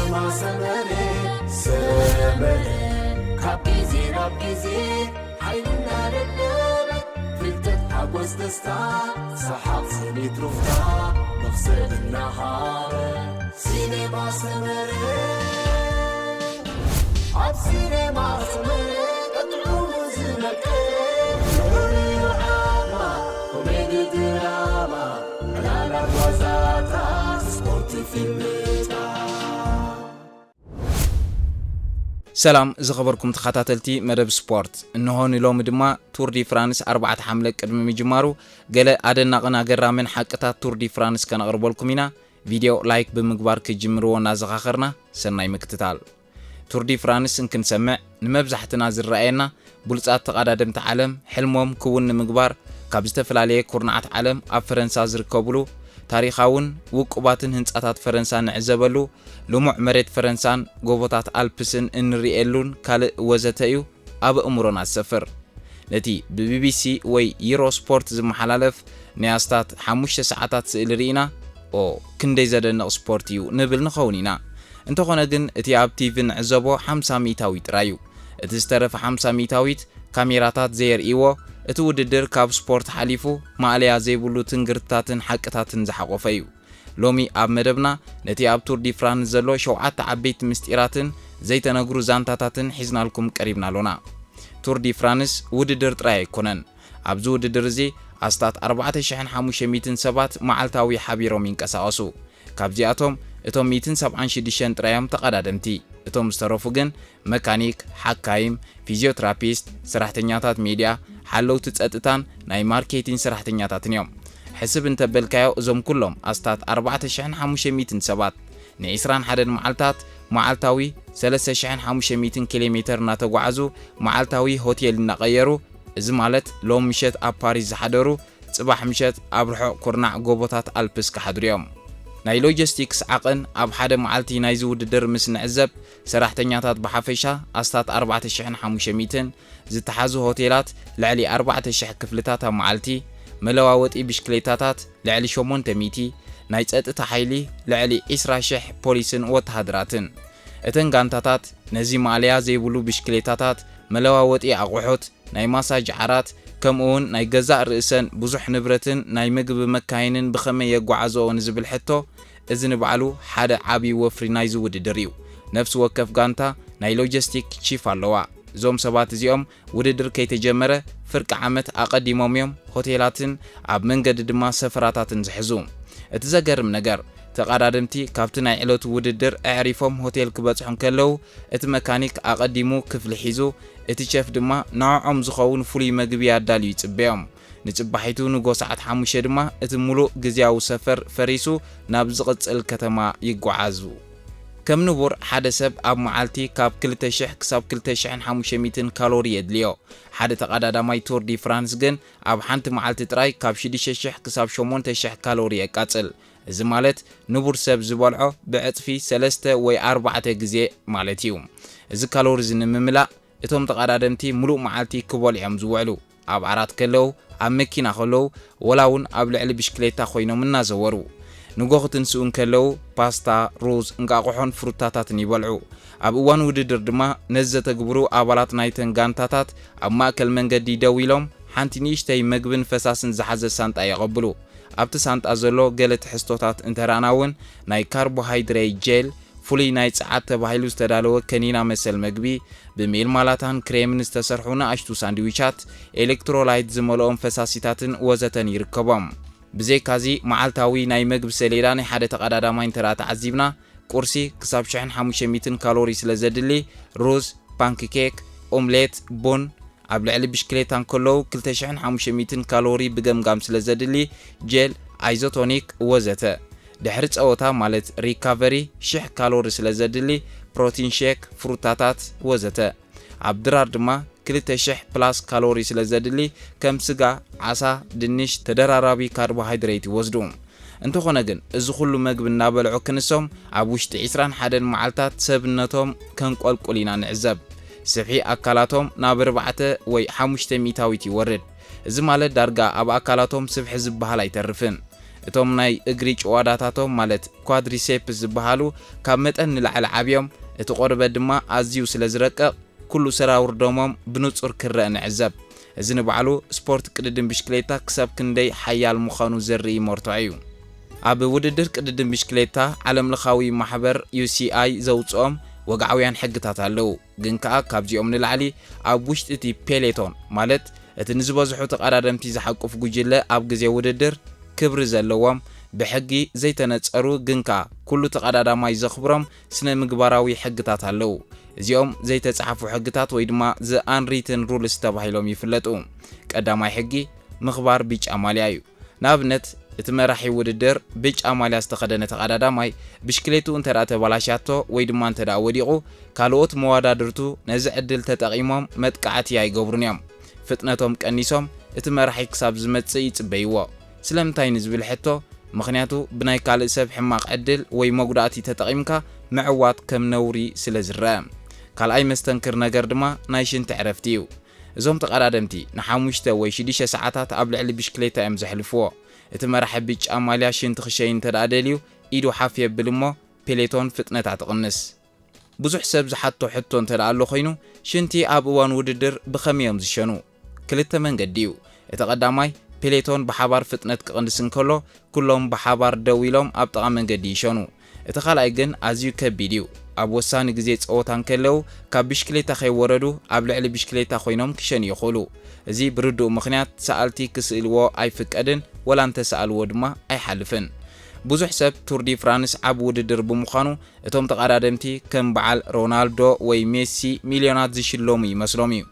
سينما سمري كابيزي رابيزي حيلنا للنار فلتت حبوز دستا سحاب سنيت رفتا نفصل النهار سينما سمري عب سينما سمري قطعو مزلك عاما كوميدي دراما لالا بوزاتا سبورت فيلم سلام زخبركم تخاتاتلتي مدب سبورت انه نلوم دما تور دي فرانس 4 حمله قدم مجمارو قال ادنقنا غرامن حقتا تور دي فرانس كنقربلكم هنا فيديو لايك بمغبار كجمرونا زخاخرنا سناي مكتتال تور دي فرانس انكن سمع نمبزحتنا زرأينا بلصات تقادم تعلم حلمهم كون مغبار ካብ ዝተፈላልየ ኩርናዓት ዓለም ኣብ ፈረንሳ ዝርከብሉ ታሪኻውን ውቁባትን ህንጻታት ፈረንሳ ንዕዘበሉ ልሙዕ መሬት ፈረንሳን ጎቦታት አልፕስን እንሪኤሉን ካልእ ወዘተ እዩ ኣብ እምሮና ዝሰፍር ነቲ ብቢቢሲ ወይ ዩሮስፖርት ዝመሓላለፍ ንያስታት 5 ሰዓታት ስእሊ ርኢና ክንደይ ዘደንቕ ስፖርት እዩ ንብል ንኸውን ኢና እንተኾነ ግን እቲ ኣብ ቲቪ ንዕዘቦ 50 ሚታዊ ጥራዩ እቲ ዝተረፈ 50 ሚታዊት ካሜራታት ዘየርእይዎ እቲ ውድድር ካብ ስፖርት ሓሊፉ ማዕልያ ዘይብሉ ትንግርታትን ሓቅታትን ዝሓቆፈ እዩ ሎሚ ኣብ መደብና ነቲ ኣብ ቱር ዲ ፍራንስ ዘሎ 7 ዓበይቲ ምስጢራትን ዘይተነግሩ ዛንታታትን ሒዝናልኩም ቀሪብና ሎና ቱር ዲ ፍራንስ ውድድር ጥራይ ኣይኮነን ኣብዚ ውድድር እዚ ኣስታት 4500 ሰባት መዓልታዊ ሓቢሮም ይንቀሳቐሱ ካብዚኣቶም እቶም 176 ጥራዮም ተቐዳደምቲ እቶም ዝተረፉ ግን መካኒክ ሓካይም ፊዚዮትራፒስት ሰራሕተኛታት ሚድያ ሓለውቲ ጸጥታን ናይ ማርኬቲንግ ሰራሕተኛታትን እዮም ሕስብ እንተበልካዮ እዞም ኩሎም ኣስታት 4500 ሰባት ን21 መዓልታት መዓልታዊ 3500 ኪሎሜትር እናተጓዓዙ መዓልታዊ ሆቴል እናቀየሩ እዚ ማለት ሎም ምሸት ኣብ ፓሪስ ዝሓደሩ ጽባሕ ምሸት ኣብ ርሑቕ ኩርናዕ ጎቦታት አልፕስ ክሓድሩ እዮም ናይ ሎጂስቲክስ ዓቕን ኣብ ሓደ መዓልቲ ናይ ዝውድድር ምስ ንዕዘብ ሰራሕተኛታት በሓፈሻ ኣስታት 4500 ዝተሓዙ ሆቴላት ልዕሊ 4000 ክፍልታት ኣብ መዓልቲ መለዋወጢ ብሽክሌታታት ልዕሊ 800 ናይ ጸጥታ ሓይሊ ልዕሊ 20000 ፖሊስን ወተሃደራትን እተን ጋንታታት ነዚ ማልያ ዘይብሉ ብሽክሌታታት መለዋወጢ ኣቑሑት ናይ ማሳጅ ዓራት ከምኡውን ናይ ገዛእ ርእሰን ብዙሕ ንብረትን ናይ ምግቢ መካይንን ብኸመይ የጓዓዞን ዝብል ሕቶ እዚ ንባዕሉ ሓደ ዓቢ ወፍሪ ናይ ዝውድድር እዩ ነፍሲ ወከፍ ጋንታ ናይ ሎጂስቲክ ቺፍ ኣለዋ ዞም ሰባት እዚኦም ውድድር ከይተጀመረ ፍርቂ ዓመት ኣቀዲሞም እዮም ሆቴላትን ኣብ መንገዲ ድማ ሰፈራታትን ዝሕዙ እቲ ዘገርም ነገር ተቃዳድምቲ ካብቲ ናይ ዕለቱ ውድድር ኣዕሪፎም ሆቴል ክበጽሑ ከለው እቲ መካኒክ ኣቀዲሙ ክፍሊ ሒዙ እቲ ቸፍ ድማ ንዓዖም ዝኸውን ፍሉይ መግቢ ያዳልዩ ይጽበዮም ንጽባሒቱ ንጎ ሰዓት 5 ድማ እቲ ሙሉእ ግዝያዊ ሰፈር ፈሪሱ ናብ ዝቕጽል ከተማ ይጓዓዙ ከም ንቡር ሓደ ሰብ ኣብ መዓልቲ ካብ 2000 ክሳብ 2500 ካሎሪ የድልዮ ሓደ ተቀዳዳማይ ቱር ዲ ፍራንስ ግን ኣብ ሓንቲ መዓልቲ ጥራይ ካብ 6000 ክሳብ 8000 ካሎሪ የቃጽል እዚ ማለት ንቡር ሰብ ዝበልዖ ብዕጽፊ 3 ወይ 4 ግዜ ማለት እዩ እዚ ካሎሪ ዝንምምላእ እቶም ተቀዳደምቲ ሙሉእ መዓልቲ ክበልዑም ዝውዕሉ ኣብ ዓራት ከለው ኣብ መኪና ከለው ወላውን ኣብ ልዕሊ ብሽክሌታ ኮይኖም እናዘወሩ ንጎኽትን ስኡን ከለው ፓስታ ሩዝ እንቃቆሖን ፍሩታታትን ይበልዑ ኣብ እዋን ውድድር ድማ ነዘተግብሩ ኣባላት ናይተን ጋንታታት ኣብ ማእከል መንገዲ ደው ኢሎም ሓንቲ ንእሽተይ መግብን ፈሳስን ዝሓዘ ሳንጣ ይቐብሉ ኣብቲ ሳንጣ ዘሎ ገለ ትሕዝቶታት እንተራናውን ናይ ካርቦሃይድሬት ጄል ፍሉይ ናይ ጸዓት ተባሂሉ ዝተዳለወ ከኒና መሰል መግቢ ብሜልማላታን ክሬምን ዝተሰርሑ ንኣሽቱ ሳንድዊቻት ኤሌክትሮላይት ዝመልኦም ፈሳሲታትን ወዘተን ይርከቦም ብዘይካዚ መዓልታዊ ናይ መግቢ ሰሌዳ ናይ ሓደ ተቀዳዳማይ እንተራ ተዓዚብና ቁርሲ ክሳብ 1500 ካሎሪ ስለ ዘድሊ ሩዝ ፓንኬክ ኦምሌት ቡን ኣብ ልዕሊ ብሽክሌታን ከለው 2500 ካሎሪ ብገምጋም ስለ ዘድሊ ጄል አይዞቶኒክ ወዘተ ድሕሪ ጸወታ ማለት ሪካቨሪ 1000 ካሎሪ ስለ ዘድሊ ፕሮቲን ሼክ ፍሩታታት ወዘተ ኣብ ድራር ድማ 2000 ፕላስ ካሎሪ ስለ ዘድሊ ከም ስጋ ዓሳ ድንሽ ተደራራቢ ካርቦሃይድሬት ይወስዱ እንተኾነ ግን እዚ ሁሉ መግቢ እናበልዑ ክንሶም ኣብ ውሽጢ 21 መዓልታት ሰብነቶም ከንቆልቁል ኢና ንዕዘብ ስብሒ ኣካላቶም ናብ 4 ወይ 5 ሚታዊት ይወርድ እዚ ማለት ዳርጋ ኣብ ኣካላቶም ስብሒ ዝበሃል ኣይተርፍን እቶም ናይ እግሪ ጨዋዳታቶም ማለት ኳድሪሴፕስ ዝበሃሉ ካብ መጠን ንላዕሊ ዓብዮም እቲ ቆርበት ድማ ኣዝዩ ስለ ዝረቀቕ ኩሉ ሰራውር ደሞም ብንጹር ክረአ ንዕዘብ እዚ ንባዕሉ ስፖርት ቅድድም ብሽክሌታ ክሳብ ክንደይ ሓያል ምዃኑ ዘርኢ መርትዖ እዩ ኣብ ውድድር ቅድድም ብሽክሌታ ዓለም ለኻዊ ማሕበር UCI ዘውፅኦም ወግዓውያን ሕግታት ኣለዉ ግን ከዓ ካብዚኦም ንላዕሊ ኣብ ውሽጢ እቲ ፔሌቶን ማለት እቲ ንዝበዝሑ ተቐዳደምቲ ዝሓቁፍ ጉጅለ ኣብ ግዜ ውድድር ክብሪ ዘለዎም ብሕጊ ዘይተነጸሩ ግን ከዓ ኩሉ ተቐዳዳማይ ዘኽብሮም ስነ ምግባራዊ ሕግታት ኣለዉ እዚኦም ዘይተጻሕፉ ሕግታት ወይ ድማ ዘ አንሪትን ሩልስ ተባሂሎም ይፍለጡ ቀዳማይ ሕጊ ምኽባር ቢጫ ማልያ እዩ ንኣብነት እቲ መራሒ ውድድር ቢጫ ማልያ ዝተኸደነ ተቐዳዳማይ ብሽክሌቱ እንተደኣ ተበላሻቶ ወይ ድማ እንተደኣ ወዲቑ ካልኦት መዋዳድርቱ ነዚ ዕድል ተጠቒሞም መጥቃዕቲ ኣይገብሩን እዮም ፍጥነቶም ቀኒሶም እቲ መራሒ ክሳብ ዝመጽእ ይጽበይዎ ስለምንታይ ንዝብል ሕቶ ምኽንያቱ ብናይ ካልእ ሰብ ሕማቕ ዕድል ወይ መጉዳእቲ ተጠቒምካ ምዕዋት ከም ነውሪ ስለ ዝረአ ካልኣይ መስተንክር ነገር ድማ ናይ ሽንቲ ዕረፍቲ እዩ እዞም ተቐዳደምቲ ን5 ወይ 6 ሰዓታት ኣብ ልዕሊ ብሽክሌታ እዮም ዘሕልፍዎ እቲ መራሒ ቢጫ ማልያ ሽንቲ ክሸይ እንተደኣ ደልዩ ኢዱ ሓፍ የብል እሞ ፔሌቶን ፍጥነት ኣትቕንስ ብዙሕ ሰብ ዝሓቶ ሕቶ እንተደኣ ኣሎ ኮይኑ ሽንቲ ኣብ እዋን ውድድር ብኸመይ እዮም ዝሸኑ ክልተ መንገዲ እዩ እቲ ቀዳማይ ፔሌቶን ብሓባር ፍጥነት ክቕንስ እንከሎ ኩሎም ብሓባር ደው ኢሎም ኣብ ጥቓ መንገዲ ይሸኑ እቲ ካልኣይ ግን ኣዝዩ ከቢድ እዩ ኣብ ወሳኒ ግዜ ፀወታ እንከለዉ ካብ ብሽክሌታ ከይወረዱ ኣብ ልዕሊ ብሽክሌታ ኮይኖም ክሸኑ ይኽእሉ እዚ ብርዱእ ምኽንያት ሰኣልቲ ክስእልዎ ኣይፍቀድን ወላ እንተሰኣልዎ ድማ ኣይሓልፍን ብዙሕ ሰብ ቱር ዲ ፍራንስ ዓብ ውድድር ብምዃኑ እቶም ተቐዳደምቲ ከም በዓል ሮናልዶ ወይ ሜሲ ሚልዮናት ዝሽለሙ ይመስሎም እዩ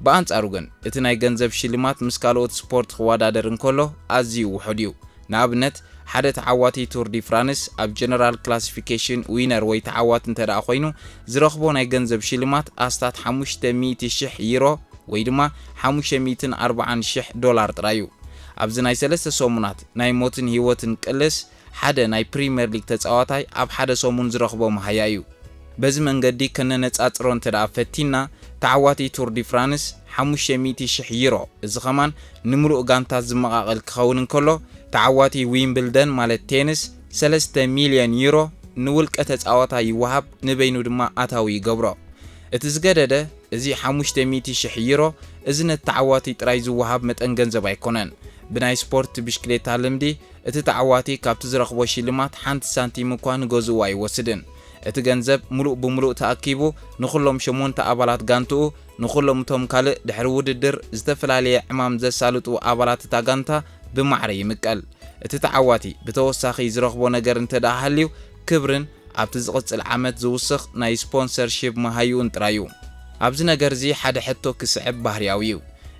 በአንጻሩ ግን እቲ ናይ ገንዘብ ሽልማት ምስ ካልኦት ስፖርት ክወዳደር እንከሎ ኣዝዩ ውሑድ እዩ ንኣብነት ሓደ ተዓዋቲ ቱር ዲ ፍራንስ ኣብ ጀነራል ክላሲፊኬሽን ዊነር ወይ ተዓዋቲ እንተደኣ ኮይኑ ዝረኽቦ ናይ ገንዘብ ሽልማት ኣስታት 500,000 ዩሮ ወይ ድማ 540,000 ዶላር ጥራይ እዩ ኣብዚ ናይ 3 ሰሙናት ናይ ሞትን ህይወትን ቅልስ ሓደ ናይ ፕሪምየር ሊግ ተጻዋታይ ኣብ ሓደ ሰሙን ዝረኽቦ መሃያ እዩ በዚ መንገዲ ከነነጻጽሮ እንተደኣ ፈቲና ተዓዋቲ ቱር ዲ ፍራንስ 500,000 ዩሮ እዚ ኸማን ንምሉእ ጋንታ ዝመቓቐል ክኸውን እንከሎ ተዓዋቲ ዊምብልደን ማለት ቴኒስ 3 ሚልዮን ዩሮ ንውልቀ ተጻዋታይ ይወሃብ ንበይኑ ድማ ኣታዊ ይገብሮ እቲ ዝገደደ እዚ 500,000 ዩሮ እዚ ነተዓዋቲ ጥራይ ዝወሃብ መጠን ገንዘብ ኣይኮነን ብናይ ስፖርት ብሽክሌታ ልምዲ እቲ ተዓዋቲ ካብቲ ዝረኽቦ ሽልማት ሓንቲ ሳንቲም እኳ ንገዝኡ ኣይወስድን እቲ ገንዘብ ሙሉእ ብምሉእ ተኣኪቡ ንኹሎም 8 ኣባላት ጋንትኡ ንኹሎም እቶም ካልእ ድሕሪ ውድድር ዝተፈላለየ ዕማም ዘሳልጡ ኣባላት እታ ጋንታ ብማዕረ ይምቀል እቲ ተዓዋቲ ብተወሳኺ ዝረኽቦ ነገር እንተደኣ ሃልዩ ክብርን ኣብቲ ዝቕፅል ዓመት ዝውስኽ ናይ ስፖንሰርሺፕ መሃይኡን ጥራዩ ኣብዚ ነገር እዚ ሓደ ሕቶ ክስዕብ ባህርያዊ እዩ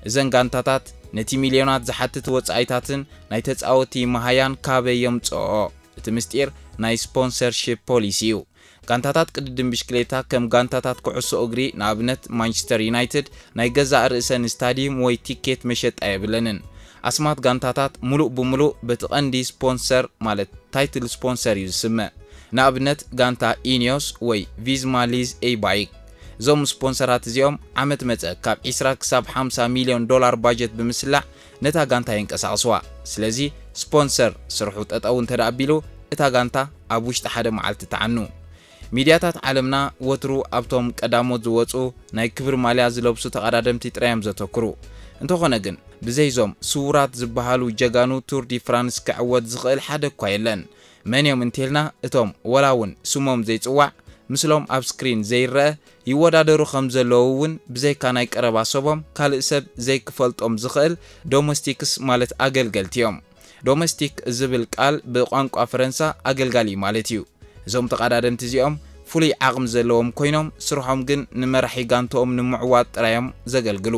እዘን ጋንታታት ነቲ ሚልዮናት ዝሓትት ወጻኢታትን ናይ ተጻወቲ መሃያን ካበይ የምጽኦ እቲ ምስጢር ናይ ስፖንሰርሺፕ ፖሊሲ እዩ ጋንታታት ቅድድም ብሽክሌታ ከም ጋንታታት ኩዕሶ እግሪ ንኣብነት ማንቸስተር ዩናይትድ ናይ ገዛእ ርእሰን ስታዲየም ወይ ቲኬት መሸጣ የብለንን ኣስማት ጋንታታት ሙሉእ ብምሉእ በቲ ቀንዲ ስፖንሰር ማለት ታይትል ስፖንሰር እዩ ዝስምዕ ንኣብነት ጋንታ ኢኒዮስ ወይ ቪዝማ ሊዝ ኤባይክ እዞም ስፖንሰራት እዚኦም ዓመት መፀ ካብ 20 ክሳብ 50 ሚልዮን ዶላር ባጀት ብምስላዕ ነታ ጋንታ የንቀሳቕስዋ ስለዚ ስፖንሰር ስርሑ ጠጠው እንተደኣ ኣቢሉ እታ ጋንታ ኣብ ውሽጢ ሓደ መዓልቲ ተዓኑ ሚድያታት ዓለምና ወትሩ ኣብቶም ቀዳሞት ዝወፁ ናይ ክብር ማልያ ዝለብሱ ተቐዳደምቲ ጥራዮም ዘተክሩ እንተኾነ ግን ብዘይዞም ስውራት ዝበሃሉ ጀጋኑ ቱር ዲ ፍራንስ ክዕወት ዝኽእል ሓደ እኳ የለን መንዮም እንቴልና እቶም ወላውን ስሞም ዘይጽዋዕ ምስሎም ኣብ ስክሪን ዘይረአ ይወዳደሩ ከም ዘለዉ እውን ብዘይካ ናይ ቀረባ ሰቦም ካልእ ሰብ ዘይክፈልጦም ዝኽእል ዶሜስቲክስ ማለት ኣገልገልቲ እዮም ዶሜስቲክ ዝብል ቃል ብቋንቋ ፈረንሳ ኣገልጋሊ ማለት እዩ እዞም ተቐዳደምቲ እዚኦም ፍሉይ ዓቕሚ ዘለዎም ኮይኖም ስርሖም ግን ንመራሒ ጋንቶኦም ንምዕዋጥ ጥራዮም ዘገልግሉ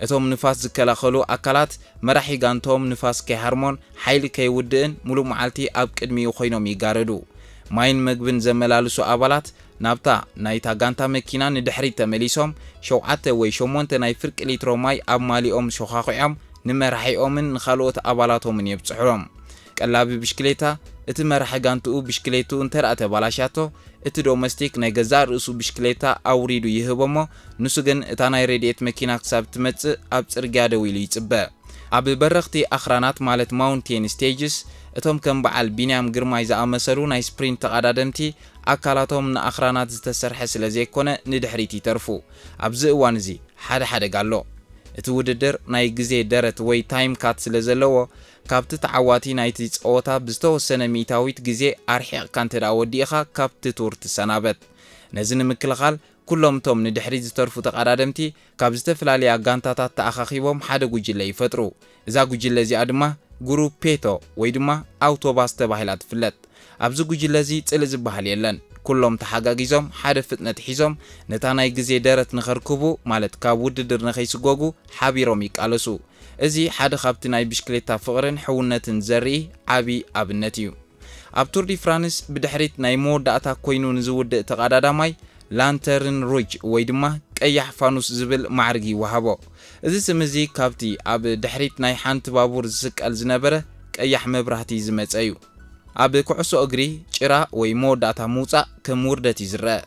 እቶም ንፋስ ዝከላኸሉ ኣካላት መራሒ ጋንቶኦም ንፋስ ከይሃርሞን ሓይሊ ከይውድእን ሙሉእ መዓልቲ ኣብ ቅድሚኡ ኮይኖም ይጋረዱ ማይን መግብን ዘመላልሱ ኣባላት ናብታ ናይታ ጋንታ መኪና ንድሕሪት ተመሊሶም 7 ወይ 8 ናይ ፍርቂ ሊትሮ ማይ ኣብ ማሊኦም ሸኻኺዖም ንመራሒኦምን ንኻልኦት ኣባላቶምን የብፅሑሎም ቀላቢ ብሽክሌታ እቲ መራሒ ጋንትኡ ብሽክሌቱ እንተደኣ ተባላሻቶ እቲ ዶሜስቲክ ናይ ገዛእ ርእሱ ብሽክሌታ ኣውሪዱ ይህቦሞ ንሱ ግን እታ ናይ ሬድኤት መኪና ክሳብ ትመጽእ ኣብ ጽርግያ ደው ኢሉ ይጽበ ኣብ በረኽቲ ኣኽራናት ማለት ማውንቴን ስቴጅስ እቶም ከም በዓል ቢንያም ግርማይ ዝኣመሰሉ ናይ ስፕሪንት ተቐዳደምቲ ኣካላቶም ንኣኽራናት ዝተሰርሐ ስለ ዘይኮነ ንድሕሪት ይተርፉ። ኣብዚ እዋን እዚ ሓደ ሓደጋ ኣሎ። እቲ ውድድር ናይ ግዜ ደረት ወይ ታይም ካት ስለ ዘለዎ ካብቲ ተዓዋቲ ናይቲ ጸወታ ብዝተወሰነ ሚእታዊት ግዜ ኣርሒቕካ እንተዳ ወዲእኻ ካብቲ ቱር ትሰናበት። ነዚ ንምክልኻል ኩሎም እቶም ንድሕሪት ዝተርፉ ተቐዳደምቲ ካብ ዝተፈላለያ ጋንታታት ተኣኻኺቦም ሓደ ጉጅለ ይፈጥሩ። እዛ ጉጅለ እዚኣ ድማ ግሩፕ ፔቶ ወይ ድማ ኣውቶባስ ተባሂላ ትፍለጥ። ኣብዚ ጉጅለ እዚ ጽልእ ዝበሃል የለን። ኩሎም ተሓጋጊዞም ሓደ ፍጥነት ሒዞም ነታ ናይ ግዜ ደረት ንኸርክቡ ማለት ካብ ውድድር ንኸይስጎጉ ሓቢሮም ይቃለሱ። እዚ ሓደ ካብቲ ናይ ብሽክሌታ ፍቕርን ሕውነትን ዘርኢ ዓብዪ ኣብነት እዩ። ኣብ ቱር ዲ ፍራንስ ብድሕሪት ናይ መወዳእታ ኮይኑ ንዝውድእ ተቐዳዳማይ ላንተርን ሩጅ ወይ ድማ ቀያሕ ፋኑስ ዝብል ማዕርጊ ይወሃቦ። እዚ ስም እዚ ካብቲ ኣብ ድሕሪት ናይ ሓንቲ ባቡር ዝስቀል ዝነበረ ቀያሕ መብራህቲ ዝመፀ እዩ። ኣብ ኩዕሶ እግሪ ጭራ ወይ መወዳእታ ምውፃእ ከም ውርደት እዩ ዝረአ።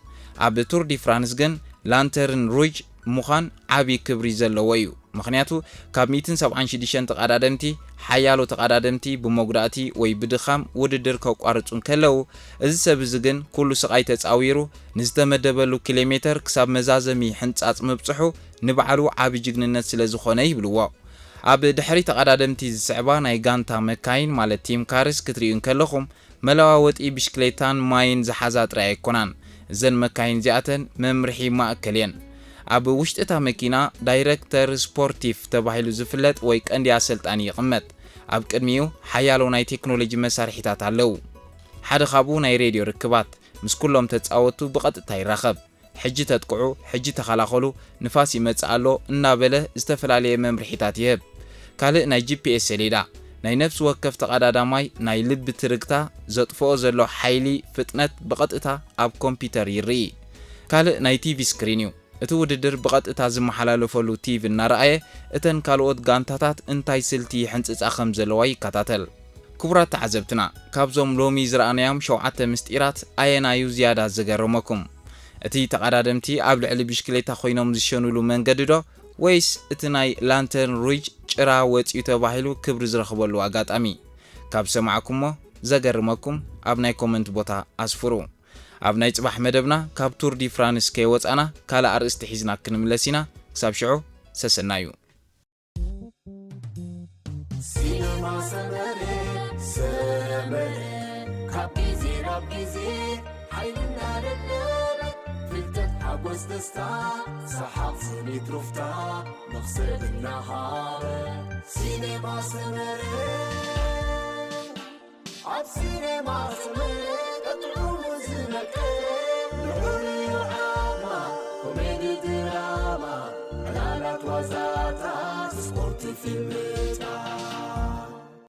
ኣብ ቱር ዲ ፍራንስ ግን ላንተርን ሩጅ ምዃን ዓብዪ ክብሪ ዘለዎ እዩ። ምክንያቱ ካብ 176 ተቐዳደምቲ ሓያሎ ተቐዳደምቲ ብመጉዳእቲ ወይ ብድኻም ውድድር ከቋርጹን ከለው እዚ ሰብ እዚ ግን ኩሉ ስቃይ ተፃዊሩ ንዝተመደበሉ ኪሎ ሜትር ክሳብ መዛዘሚ ሕንጻጽ ምብጽሑ ንባዕሉ ዓብዪ ጅግንነት ስለ ዝኾነ ይብልዎ። ኣብ ድሕሪ ተቐዳደምቲ ዝስዕባ ናይ ጋንታ መካይን ማለት ቲም ካርስ ክትሪኡ እንከለኹም መለዋወጢ ብሽክሌታን ማይን ዝሓዛ ጥራይ ኣይኮናን። እዘን መካይን እዚኣተን መምርሒ ማእከል እየን። ኣብ ውሽጢ እታ መኪና ዳይሬክተር ስፖርቲፍ ተባሂሉ ዝፍለጥ ወይ ቀንዲ ኣሰልጣኒ ይቕመጥ። ኣብ ቅድሚኡ ሓያሎ ናይ ቴክኖሎጂ መሳርሒታት ኣለዉ። ሓደ ካብኡ ናይ ሬድዮ ርክባት ምስ ኩሎም ተጻወቱ ብቐጥታ ይራኸብ። ሕጂ ተጥቅዑ፣ ሕጂ ተኸላኸሉ፣ ንፋስ ይመጽእ ኣሎ እናበለ ዝተፈላለየ መምርሒታት ይህብ። ካልእ ናይ ጂፒኤስ ሰሌዳ፣ ናይ ነፍሲ ወከፍ ተቐዳዳማይ ናይ ልቢ ትርግታ ዘጥፍኦ ዘሎ ሓይሊ ፍጥነት ብቐጥታ ኣብ ኮምፒተር ይርኢ። ካልእ ናይ ቲቪ ስክሪን እዩ። እቲ ውድድር ብቐጥታ ዝመሓላለፈሉ ቲቪ እናረኣየ እተን ካልኦት ጋንታታት እንታይ ስልቲ ሕንፅፃ ከም ዘለዋ ይከታተል። ክቡራት ተዓዘብትና ካብዞም ሎሚ ዝረኣናዮም 7 ምስጢራት ኣየናዩ ዝያዳ ዝገረመኩም? እቲ ተቐዳደምቲ ኣብ ልዕሊ ብሽክሌታ ኮይኖም ዝሸኑሉ መንገዲ ዶ ወይስ እቲ ናይ ላንተርን ሩጅ ጭራ ወፂኡ ተባሂሉ ክብሪ ዝረኽበሉ ኣጋጣሚ? ካብ ሰማዕኩሞ ዘገርመኩም ኣብ ናይ ኮመንት ቦታ ኣስፍሩ። ኣብ ናይ ጽባሕ መደብና ካብ ቱር ዲ ፍራንስ ከይወፃና ካልእ ኣርእስቲ ሒዝና ክንምለስ ኢና። ክሳብ ሽዑ ሰሰናዩ። ሲነማ ሰመሬ ሰመሬ ካብ ጊዜ ናብ ጊዜ ሓይልና ደለበ ፍልጠት ሓጎስ ደስታ ሰሓቕ ስኒት ሩፍታ መኽሰብ እናሃበ ሲኔማ ሰመሬ ኣብ ሲኔማ ሰመሬ ቀጥዑሙ ዝነቀ ልዑልዩ ዓማ ኮሜዲ ድራማ ዕላላት ዋዛታት ስፖርት ፊልም